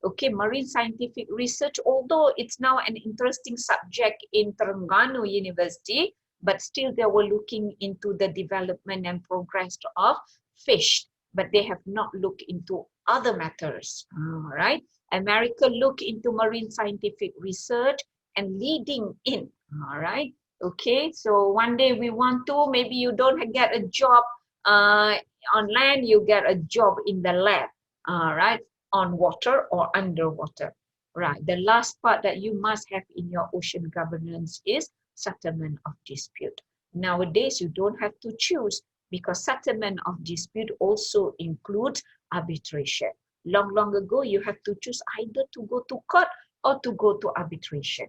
Okay, marine scientific research, although it's now an interesting subject in Terengganu University, but still they were looking into the development and progress of fish, but they have not looked into other matters. All right. America look into marine scientific research and leading in. All right. Okay. So one day we want to, maybe you don't get a job on land, you get a job in the lab. All right. On water or underwater. Right. The last part that you must have in your ocean governance is settlement of dispute. Nowadays, you don't have to choose because settlement of dispute also includes arbitration. Long ago, you have to choose either to go to court or to go to arbitration,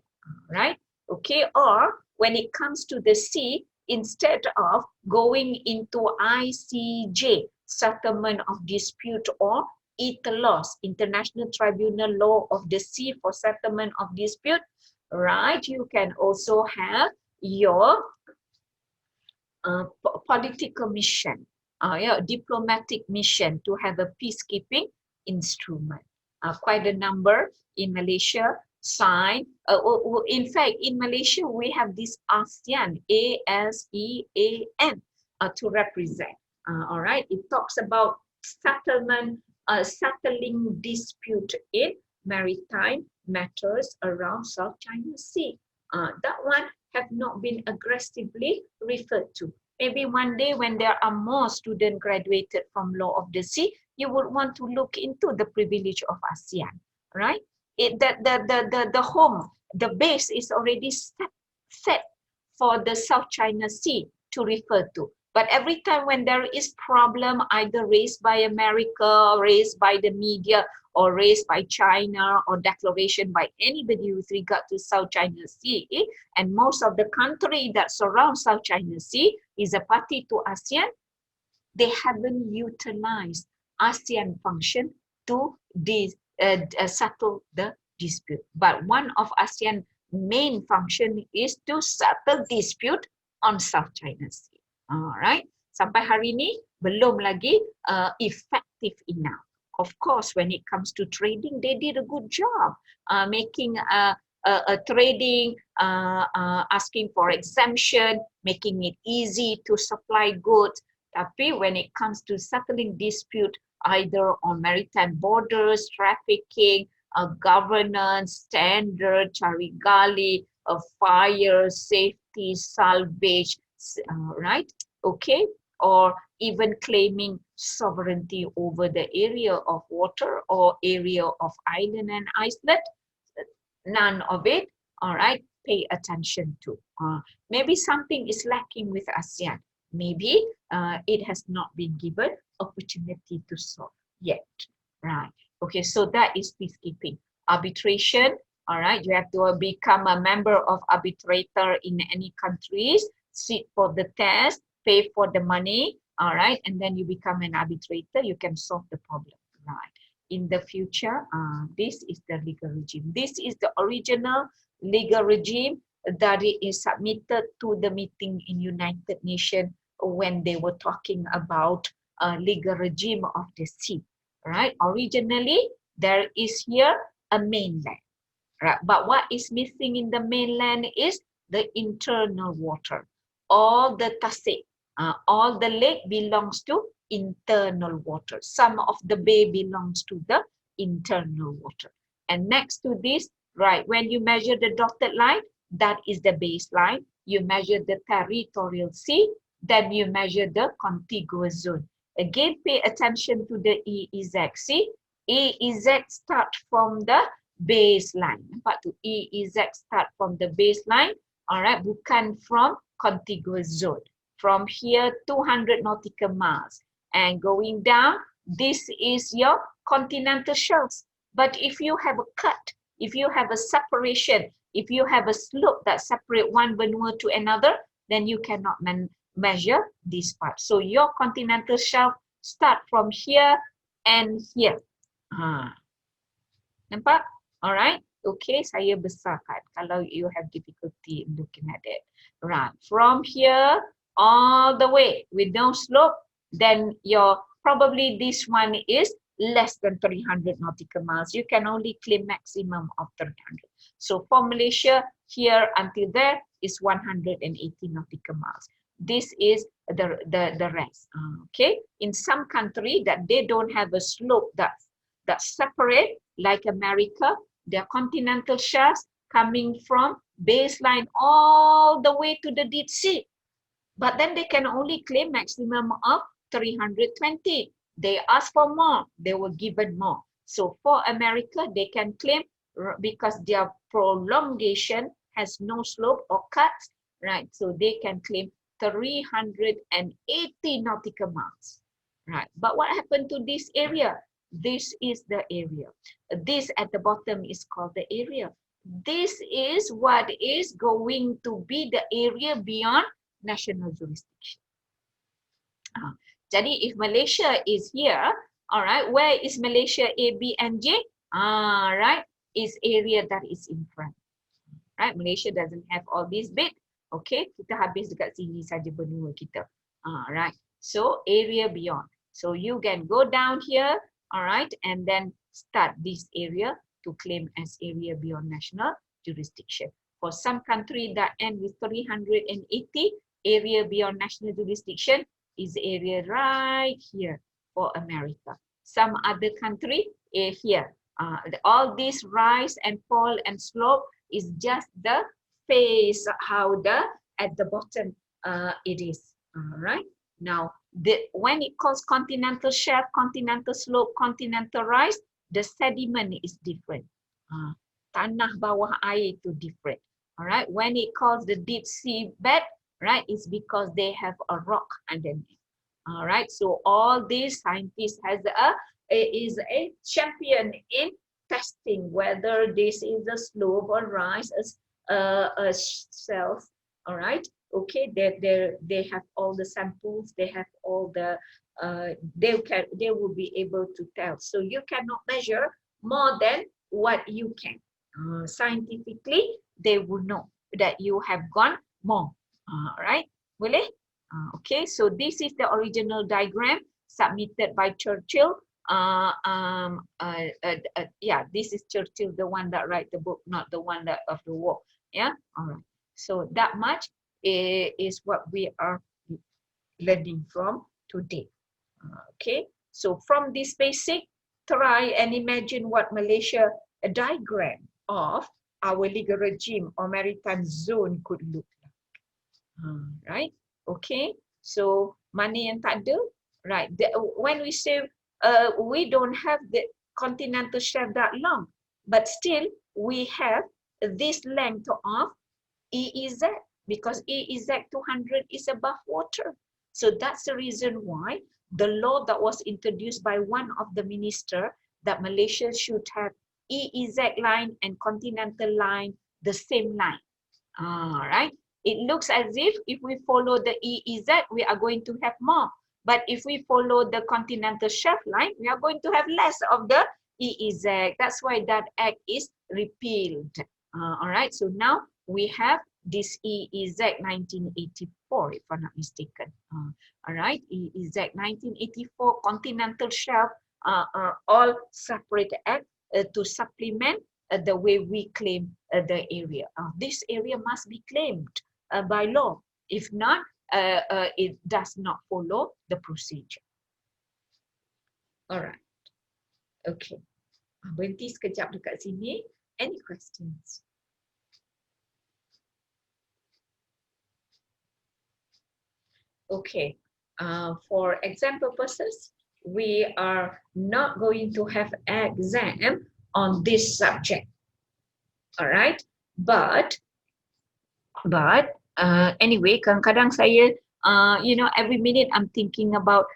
right? Okay, or when it comes to the sea, instead of going into ICJ, settlement of dispute, or ITLOS, International Tribunal Law of the Sea for settlement of dispute, right? You can also have your political mission, diplomatic mission to have a peacekeeping instrument. Quite a number in Malaysia signed. In fact, in Malaysia, we have this ASEAN, ASEAN, to represent. All right, it talks about settling dispute in maritime matters around South China Sea. That one have not been aggressively referred to. Maybe one day when there are more students graduated from Law of the Sea, you would want to look into the privilege of ASEAN, right? The home, the base is already set for the South China Sea to refer to. But every time when there is problem either raised by America, raised by the media, or raised by China, or declaration by anybody with regard to South China Sea, and most of the country that surround South China Sea is a party to ASEAN, they haven't utilized ASEAN function to settle the dispute. But one of ASEAN main function is to settle dispute on South China Sea. Alright, sampai hari ini belum lagi effective enough. Of course, when it comes to trading, they did a good job making a trading, asking for exemption, making it easy to supply goods. Tapi when it comes to settling dispute, either on maritime borders, trafficking, governance, standard, cari gali, fire, safety, salvage, right? Okay, or even claiming sovereignty over the area of water or area of island and islet, none of it, all right, pay attention to. Maybe something is lacking with ASEAN. Maybe it has not been given opportunity to solve yet, right? Okay, so that is peacekeeping. Arbitration, all right, you have to become a member of arbitrator in any countries, sit for the test, pay for the money, all right, and then you become an arbitrator, you can solve the problem, right? In the future, this is the legal regime. This is the original legal regime that is submitted to the meeting in United Nations when they were talking about legal regime of the sea, right? Originally, there is here a mainland, right? But what is missing in the mainland is the internal water. All the tasik, all the lake belongs to internal water. Some of the bay belongs to the internal water. And next to this, right, when you measure the dotted line, that is the baseline. You measure the territorial sea, then you measure the contiguous zone. Again, pay attention to the EEZ. See, EEZ start from the baseline. Nampak tu, EEZ start from the baseline, alright, bukan from contiguous zone. From here, 200 nautical miles. And going down, this is your continental shelves. But if you have a cut, if you have a separation, if you have a slope that separate one benua to another, then you cannot measure this part. So your continental shelf start from here and here. Nampak? Alright. Okay, saya besarkan kalau you have difficulty looking at it. Right. From here all the way with no slope, then your probably this one is less than 300 nautical miles. You can only claim maximum of 300. So for Malaysia, here until there is 180 nautical miles. This is the rest. Okay, in some country that they don't have a slope that's separate, like America, their continental shelves coming from baseline all the way to the deep sea. But then they can only claim maximum of 320. They ask for more, they were given more. So for America, they can claim because their prolongation has no slope or cuts, right? So they can claim 380 nautical miles, right? But what happened to this area? This is the area. This at the bottom is called the area. This is what is going to be the area beyond national jurisdiction. Jadi if Malaysia is here, all right, where is Malaysia A, B and J? Right, is area that is in front. Right, Malaysia doesn't have all these bit. Okay, kita habis dekat sini saja benua kita. Right, so area beyond. So you can go down here, all right, and then start this area to claim as area beyond national jurisdiction. For some country that end with 380, area beyond national jurisdiction is area right here for America. Some other country here. All this rise and fall and slope is just the face, how at the bottom it is. All right. Now, when it calls continental shelf, continental slope, continental rise, the sediment is different. Tanah bawah air itu different. All right. When it calls the deep sea bed, right, it's because they have a rock underneath. All right. So all these scientists is a champion in testing whether this is a slope or rise, a shelf. All right. Okay. They have all the samples. They have all the. They will be able to tell. So you cannot measure more than what you can. Scientifically, they will know that you have gone more. Right? Boleh? Okay. So this is the original diagram submitted by Churchill. Yeah, this is Churchill, the one that write the book, not the one that of the war. Yeah. All right. So that much is what we are learning from today. Okay. So from this basic, try and imagine what Malaysia, a diagram of our legal regime or maritime zone could look like. Right. Okay. So mana yang tak ada, right? When we say we don't have the continental shelf that long, but still we have this length of EEZ because EEZ 200 is above water. So that's the reason why the law that was introduced by one of the minister that Malaysia should have EEZ line and continental line the same line. Right? It looks as if we follow the EEZ, we are going to have more. But if we follow the continental shelf line, we are going to have less of the EEZ. That's why that act is repealed. All right. So now we have this EEZ 1984, if I'm not mistaken. All right. EEZ 1984 continental shelf are all separate act to supplement the way we claim the area. This area must be claimed by law. If not, it does not follow the procedure. All right. Okay. Berhenti sekejap dekat sini. Any questions? Okay. For exam purposes, we are not going to have exam on this subject. All right. But anyway, kadang-kadang saya, every minute I'm thinking about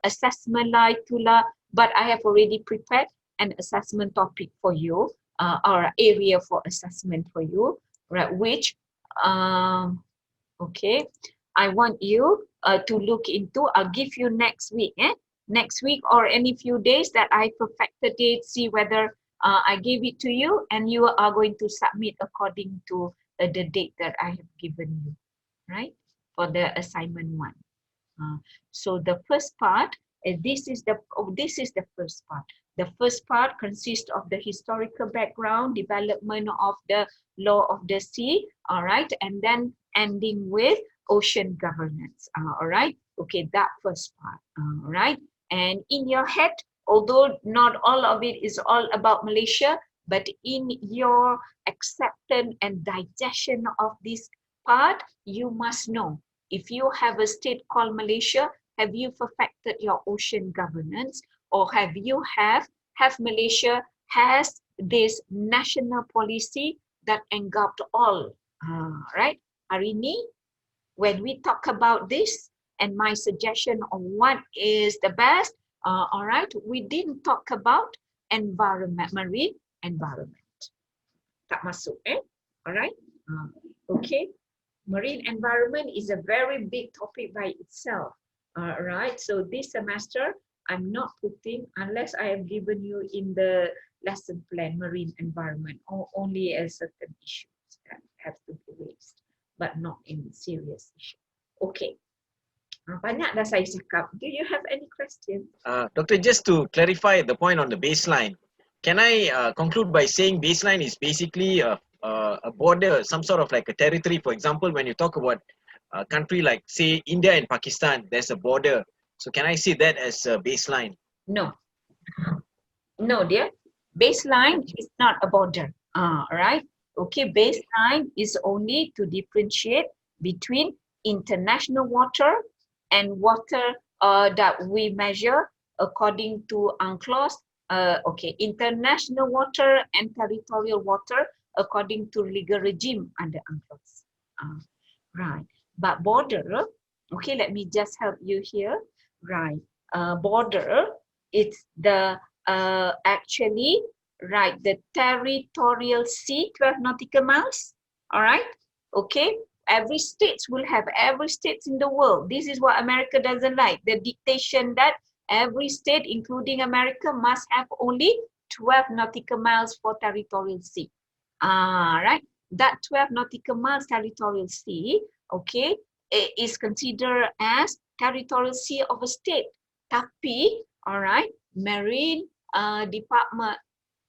assessment lah itulah, but I have already prepared an assessment topic for you, or area for assessment for you, right? Which, okay, I want you to look into. I'll give you next week, next week or any few days that I perfected it, see whether I gave it to you, and you are going to submit according to the date that I have given you, right? For the assignment one. So the first part This is the first part. The first part consists of the historical background, development of the law of the sea, all right, and then ending with ocean governance, all right. Okay, that first part, all right. And in your head, although not all of it is all about Malaysia, but in your acceptance and digestion of this part, you must know, if you have a state called Malaysia, have you perfected your ocean governance, or have Malaysia has this national policy that engulfed all? Right? Hari ini, when we talk about this, and my suggestion on what is the best, all right, we didn't talk about environment, marine environment. Tak masuk, all right? Okay. Marine environment is a very big topic by itself. Right, so this semester I'm not putting, unless I have given you in the lesson plan, marine environment, or only as certain issues that have to be raised, but not in serious issue. Okay, banyak dah saya cakap. Do you have any questions? Doctor, just to clarify the point on the baseline, can I conclude by saying baseline is basically a border, some sort of like a territory? For example, when you talk about a country like, say, India and Pakistan, there's a border. So can I see that as a baseline? No. No, dear. Baseline is not a border. Right? Okay, baseline is only to differentiate between international water and water that we measure according to UNCLOS. Okay, international water and territorial water according to legal regime under UNCLOS. Right. But border, okay, let me just help you here. Right. Border, it's the actually, right, the territorial sea, 12 nautical miles. All right. Okay. Every state will have, every state in the world. This is what America doesn't like. The dictation that every state, including America, must have only 12 nautical miles for territorial sea. Right. That 12 nautical miles territorial sea, okay, is considered as territorial sea of a state. Tapi, all right, Marine Department,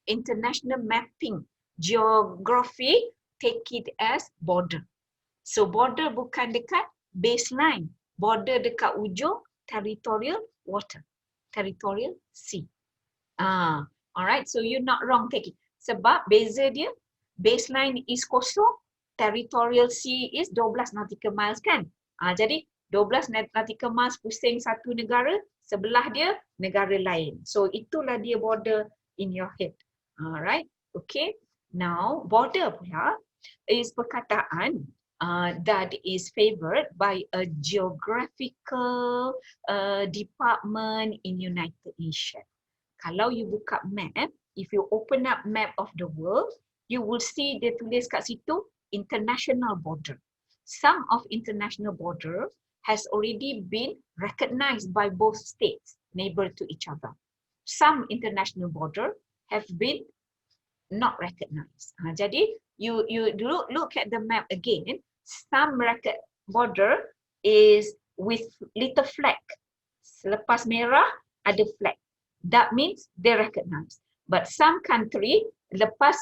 International Mapping, Geography, take it as border. So border bukan dekat baseline, border dekat ujung territorial water, territorial sea. Alright, so you're not wrong taking. Sebab beza dia, baseline is kosong, territorial sea is 12 nautical miles kan. Jadi 12 nautical miles pusing satu negara, sebelah dia negara lain. So itulah dia border in your head. Alright, okay. Now border pula is perkataan that is favored by a geographical department in United Nations. Kalau you buka map, if you open up map of the world, you will see dia tulis kat situ international border. Some of international border has already been recognized by both states, neighbor to each other. Some international border have been not recognized. Jadi you look at the map again. Some border is with little flag. Selepas merah ada flag. That means they recognize. But some country lepas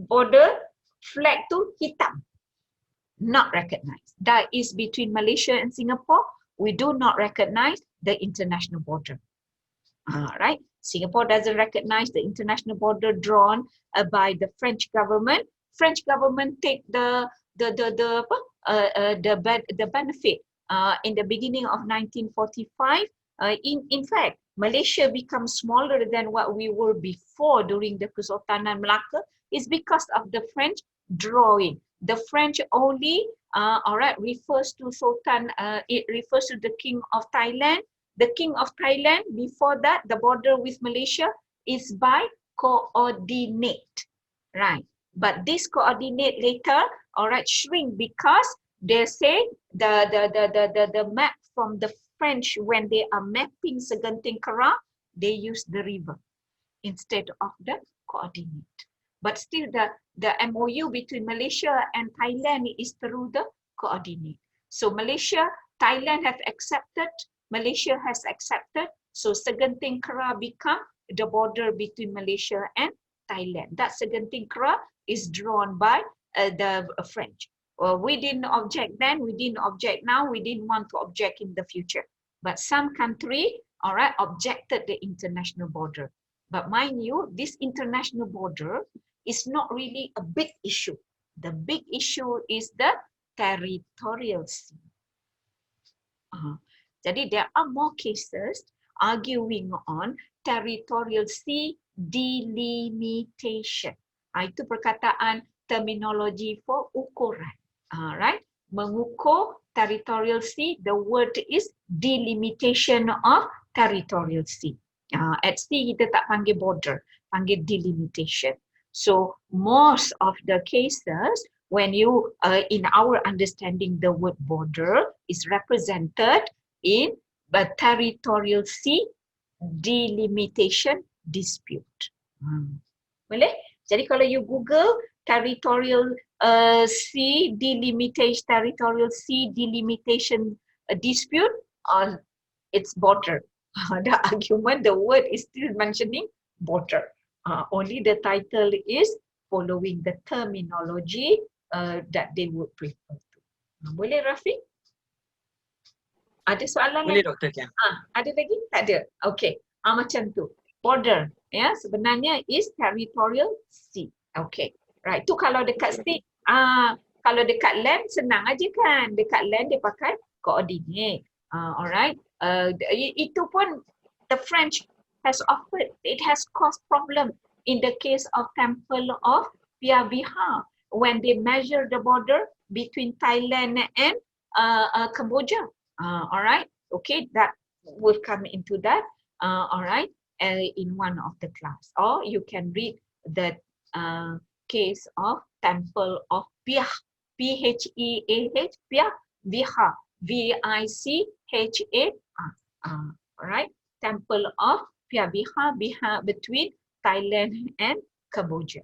border flag tu hitam, not recognized. That is between Malaysia and Singapore. We do not recognize the international border. Right? Singapore doesn't recognize the international border drawn by the French government. French government take the benefit in the beginning of 1945. In fact, Malaysia becomes smaller than what we were before during the Kesultanan Melaka is because of the French drawing. The French only, refers to Sultan, it refers to the King of Thailand. The King of Thailand, before that, the border with Malaysia is by coordinate, right? But this coordinate later, shrink because they say the map from the French, when they are mapping Segenting Kera, they use the river instead of the coordinate. But still the MOU between Malaysia and Thailand is through the coordinate. So Malaysia, Thailand have accepted, Malaysia has accepted, So Segenting Kera become the border between Malaysia and Thailand. That Segenting Kera is drawn by the French. We didn't object then, we didn't object now, we didn't want to object in the future. But some country, all right, objected the international border. But mind you, this international border is not really a big issue. The big issue is the territorial sea. Jadi there are more cases arguing on territorial sea delimitation. Itu perkataan terminologi for ukuran. Right? Mengukur territorial sea, the word is delimitation of territorial sea. At sea kita tak panggil border, panggil delimitation. So most of the cases when you, in our understanding, the word border is represented in the territorial sea delimitation dispute. Boleh? Jadi kalau you Google territorial sea delimitation dispute, it's border. The argument, the word is still mentioning border. Only the title is following the terminology that they would prefer to. Boleh Rafiq? Ada soalan Boleh lagi? Dr. Kian. Ada lagi? Tak ada. Okay. Macam tu. Border. Ya, sebenarnya is territorial sea. Okay. Right. Tu kalau dekat state. Kalau dekat land senang aja kan. Dekat land dia pakai coordinate. Alright. Itu pun the French has offered. It has caused problem in the case of Temple of Piaviha when they measure the border between Thailand and Cambodia. Alright, okay, that will come into that. Alright, in one of the class, or you can read the case of Temple of Piah, P-H-E-A-H, Piah, Viha, V-I-C-H-A. Alright, Temple of Piaviha, between Thailand and Cambodia.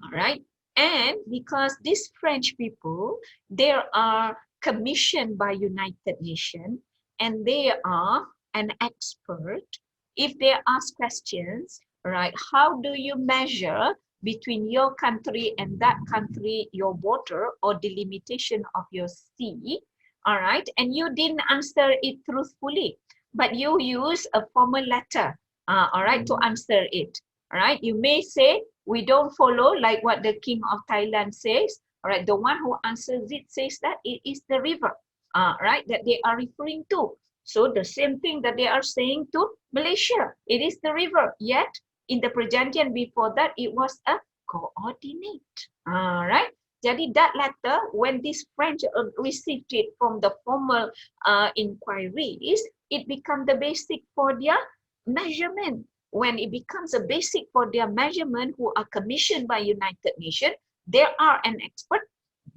Alright, and because these French people, they are commissioned by United Nations and they are an expert. If they ask questions, right, how do you measure between your country and that country, your border or delimitation of your sea, all right, and you didn't answer it truthfully, but you use a formal letter, all right, to answer it, all right, you may say, we don't follow like what the King of Thailand says, all right, the one who answers it says that it is the river, right, that they are referring to. So the same thing that they are saying to Malaysia, it is the river, yet in the perjanjian before that, it was a coordinate, right? Jadi that letter, when this French received it from the formal inquiries, it becomes the basic for their measurement. When it becomes a basic for their measurement who are commissioned by United Nations, they are an expert,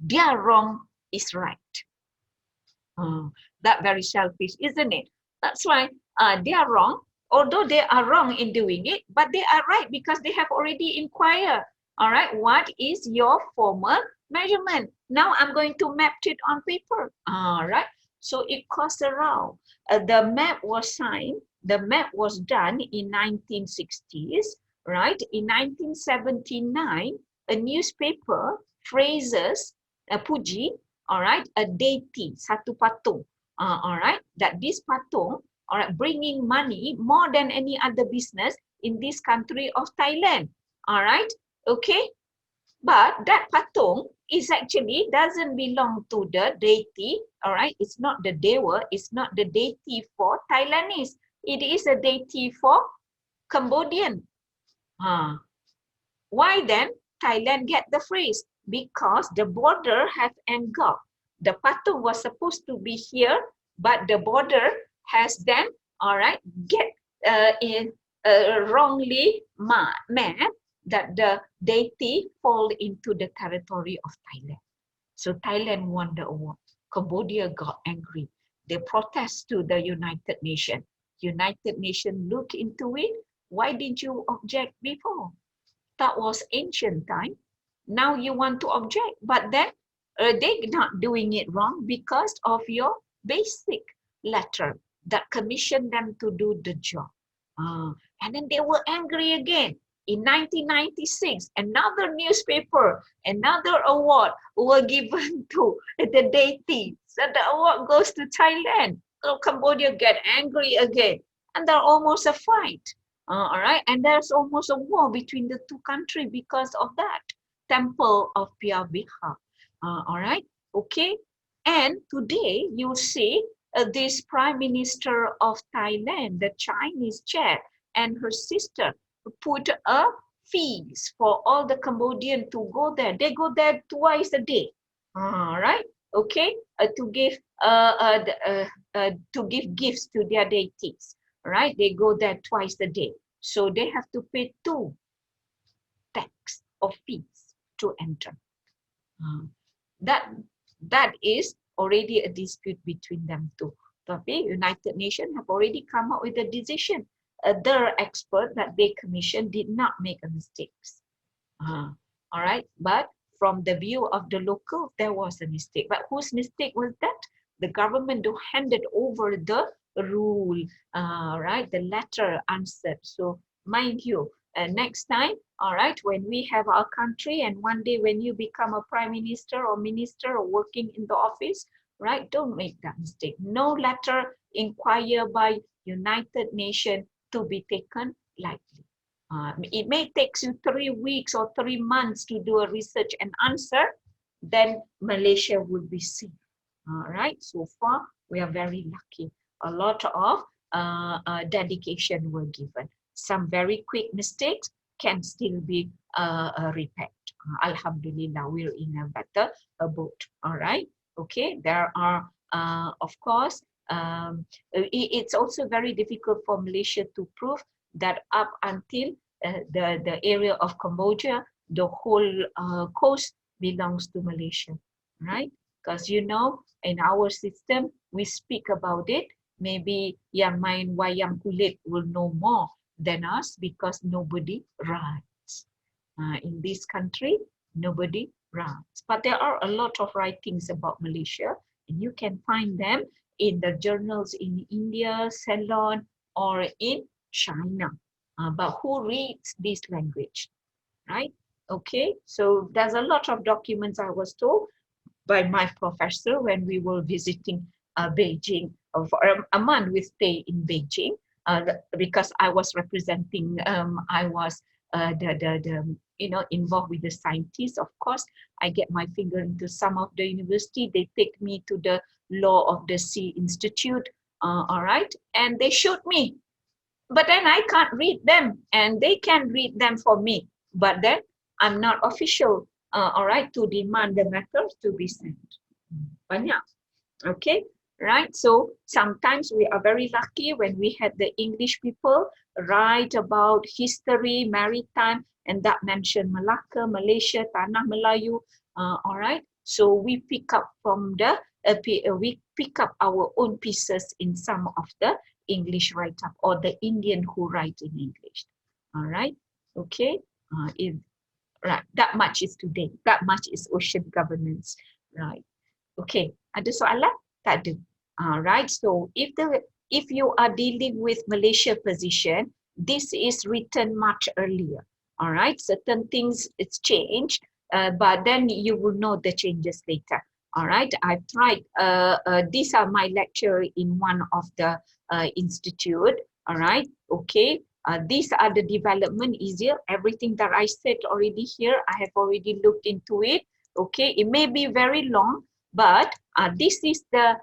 their wrong is right. That very selfish, isn't it? That's why they are wrong, although they are wrong in doing it, but they are right because they have already inquired. All right, what is your formal measurement? Now I'm going to map it on paper. All right, so it costs around. The map was signed, the map was done in 1960s, right? In 1979, a newspaper phrases, Puji, all right, a deity, satu patung, all right, that this patung, all right, bringing money more than any other business in this country of Thailand, all right, okay, but that patung is actually doesn't belong to the deity, all right, it's not the dewa, it's not the deity for Thailandese, it is a deity for Cambodian. Why then Thailand get the phrase? Because the border has engulfed. The patung was supposed to be here, but the border has then, all right, get wrongly meant that the deity fall into the territory of Thailand. So Thailand won the award. Cambodia got angry. They protest to the United Nations. United Nations look into it. Why didn't you object before? That was ancient time. Now you want to object, but then they're not doing it wrong because of your basic letter that commissioned them to do the job. And then they were angry again. In 1996, another newspaper, another award were given to the deity. So the award goes to Thailand. So Cambodia get angry again. And there's almost a fight. All right. And there's almost a war between the two countries because of that. Temple of Piaviha. All right. Okay. And today you see this Prime Minister of Thailand, the Chinese chair, and her sister put a fees for all the Cambodian to go there. They go there twice a day. All right. Okay. To give gifts to their deities. Right. They go there twice a day. So they have to pay 2 tax of fees to enter. That is already a dispute between them two. Tapi United Nations have already come up with a decision. Their expert that they commissioned did not make a mistakes. All right, but from the view of the local, there was a mistake. But whose mistake was that? The government handed over the rule, right? The letter answered. So mind you, next time, all right, when we have our country and one day when you become a prime minister or minister or working in the office, right, don't make that mistake. No letter inquire by United Nations to be taken lightly. It may take you 3 weeks or 3 months to do a research and answer, then Malaysia would be safe. All right, so far we are very lucky. A lot of dedication were given. Some very quick mistakes can still be repaired. Alhamdulillah, we're in a better boat. All right, okay, there are, of course, it's also very difficult for Malaysia to prove that up until the area of Cambodia, the whole coast belongs to Malaysia, right? Because you know, in our system, we speak about it. Maybe yang main wayang kulit will know more than us because nobody writes. In this country, nobody writes. But there are a lot of writings about Malaysia, and you can find them in the journals in India, Ceylon, or in China. But who reads this language, right? Okay, so there's a lot of documents I was told by my professor when we were visiting Beijing. For a month we stay in Beijing because I was representing, I was involved with the scientists. Of course, I get my finger into some of the university. They take me to the Law of the Sea Institute, all right, and they showed me. But then I can't read them, and they can read them for me. But then I'm not official, all right, to demand the matters to be sent. Banyak, okay, right? So sometimes we are very lucky when we had the English people write about history, maritime, and that mentioned Malacca, Malaysia, Tanah Melayu, all right? So we pick up from the, we pick up our own pieces in some of the English write-up or the Indian who write in English, all right? Okay, right, that much is today, that much is ocean governance, right? Okay, ada soalan? Tak ada. Right, so if you are dealing with Malaysia position, this is written much earlier. All right, certain things it's changed, but then you will know the changes later. All right, I've tried, these are my lecture in one of the institute. All right, okay, these are the development easier. Everything that I said already here, I have already looked into it. Okay, it may be very long, but this is the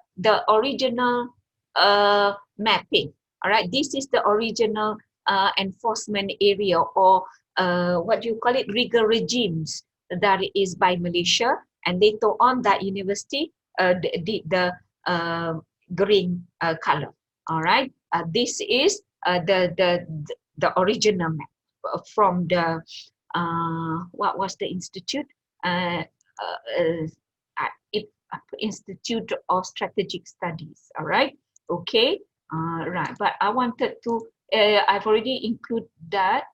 original mapping. All right, this is the original enforcement area, or what do you call it, rigor regimes that is by Malaysia, and later on that university did the green color. All right, this is the original map from the what was the institute? Institute of Strategic Studies. All right, okay, right. But I wanted to, I've already included that,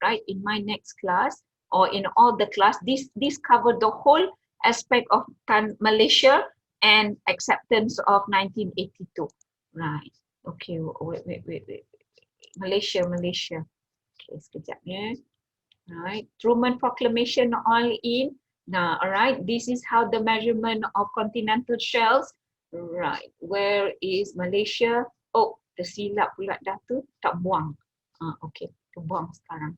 right, in my next class or in all the class. This covered the whole aspect of Malaysia and acceptance of 1982, right? Okay, wait. Malaysia. Okay, sekejap ya. Right, Truman Proclamation all in. Now, all right, this is how the measurement of continental shelves. Right, where is Malaysia? Oh, tersilap pula dah tu, tak buang. Okay, terbuang sekarang.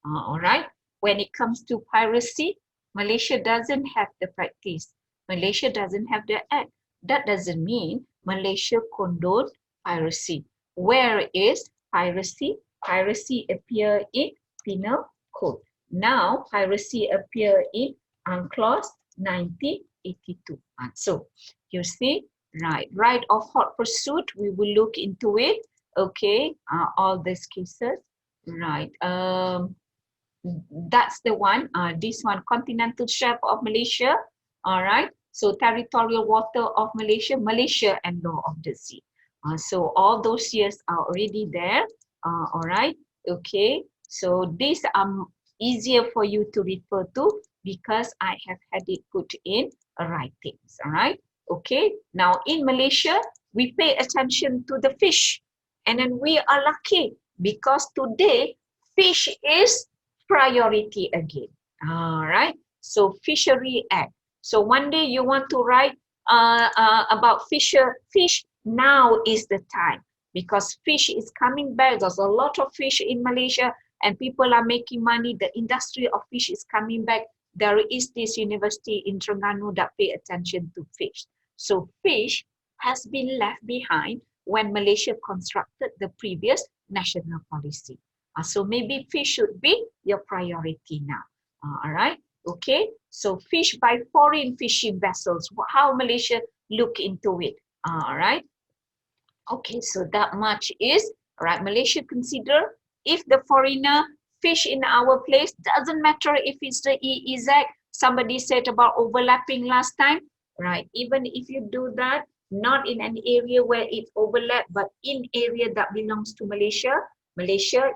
All right, when it comes to piracy, Malaysia doesn't have the practice. Malaysia doesn't have the act. That doesn't mean Malaysia condone piracy. Where is piracy? Piracy appear in penal code. Now, piracy appear in UNCLOS 1982. So, you see, right of hot pursuit, we will look into it. Okay, all these cases. Right. That's the one. This one, continental shelf of Malaysia. All right. So territorial water of Malaysia, Malaysia and law of the sea. So all those years are already there. All right. Okay. So these are easier for you to refer to because I have had it put in writings. All right. Okay. Now in Malaysia, we pay attention to the fish. And then we are lucky because today fish is priority again. All right. So Fishery Act. So one day you want to write about fish. Now is the time because fish is coming back. There's a lot of fish in Malaysia and people are making money. The industry of fish is coming back. There is this university in Terengganu that pay attention to fish. So fish has been left behind when Malaysia constructed the previous national policy. So maybe fish should be your priority now. All right. Okay. So fish by foreign fishing vessels. How Malaysia look into it. All right. Okay. So that much is all right. Malaysia consider if the foreigner fish in our place, doesn't matter if it's the EEZ. Somebody said about overlapping last time. Right. Even if you do that, not in an area where it overlap, but in area that belongs to Malaysia,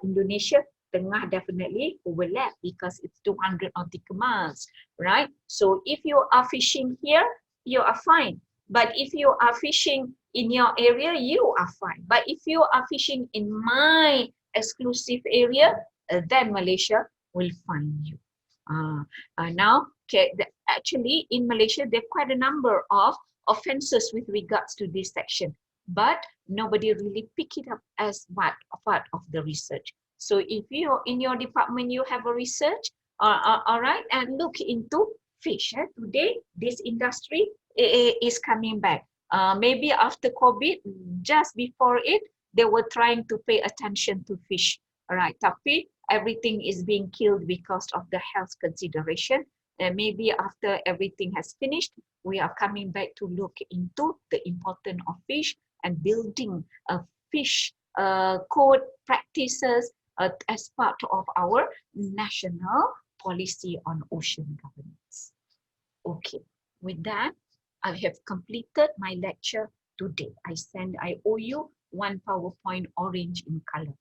Indonesia, Tengah definitely overlap because it's 200 nautical miles, right? So if you are fishing here, you are fine. But if you are fishing in your area, you are fine. But if you are fishing in my exclusive area, then Malaysia will find you. Now, okay, actually in Malaysia, there are quite a number of offences with regards to this section, but nobody really pick it up as part of the research. So if you in your department you have a research, all right, and look into fish. Today, this industry is coming back. Maybe after COVID, just before it, they were trying to pay attention to fish. All right, tapi everything is being killed because of the health consideration. And maybe after everything has finished, we are coming back to look into the importance of fish and building a fish code practices as part of our national policy on ocean governance. Okay, with that, I have completed my lecture today. I owe you one PowerPoint orange in color.